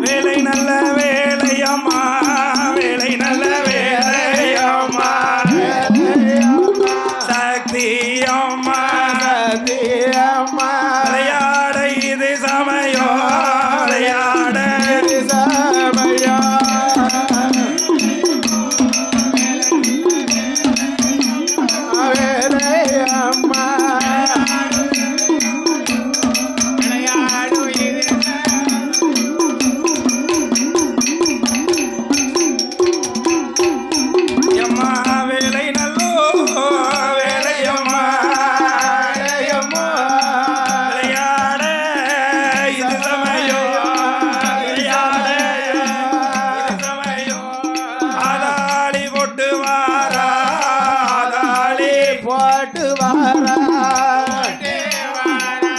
வேலை நல்ல வேலையம்மா வேலை நல்ல வேலையம்மா சக்தி அம்மா விளையாட இது சமயம் விளையாட இது சமயம் வேலையம்மா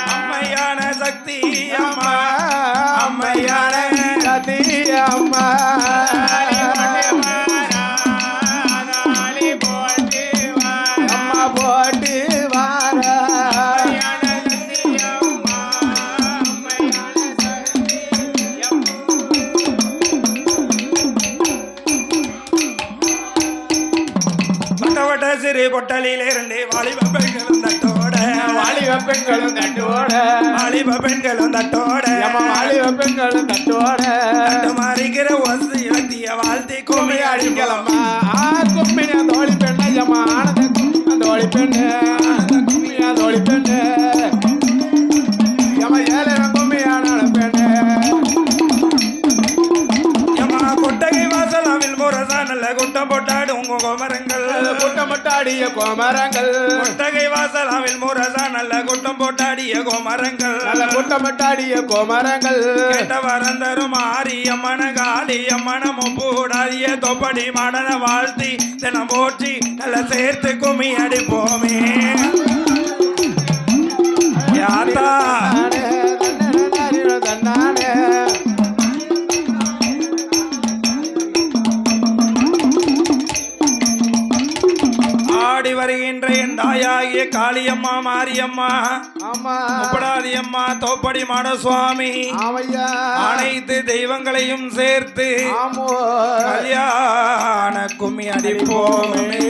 அம்மையான சக்தி அம்மா அம்மையான சக்தி அம்மா அம்மா போட்டு வார வட்ட சிறு கொட்டலிலிருந்து வாலிப பெண்களும் தட்டோட வாலிப பெண்களும் தட்டோட வாலிப பெண்களும் தட்டோட வாலிப பெண்களும் தட்டோட மாறிக்கிற ஒசு இலத்திய வாழ்த்தி கும்மி அடிக்கலம்மா கும்மியா தோழி பெண்ணையம்மா ஆனந்த தோழி பெண்ணு கும்மியா தோழி பெண்ணு எம்மா ஏழை கும்மியான பெண்ணு எம்மா கொட்டகை வாசலாவில் முரசா நல்ல குட்டம் போட்டாடும் உங்க கோமரங்கள் குட்டமட்டாடிய கோமரங்கள் கொட்டகை வாசலாவில் முரசா நல்ல குட்டம் போட்டாடிய கோமரங்கள் நல்ல குட்டமட்டாடிய கோமரங்கள் கேட்ட வரந்தரும் ஆரியம்மன காளியம்மன முப்பூடாதிய தொப்படி மடன வாழ்த்தி தினம் போற்றி நல்ல சேர்த்து கும்மி அடிப்போமே யாத்தா தன்னானே வருகின்ற என் தாயாகிய காளியம்மா மாரியம்மா முப்படாதியம்மா தோப்படி மாட சுவாமி அனைத்து தெய்வங்களையும் சேர்த்து கல்யாண கும்மி அடிப்போமே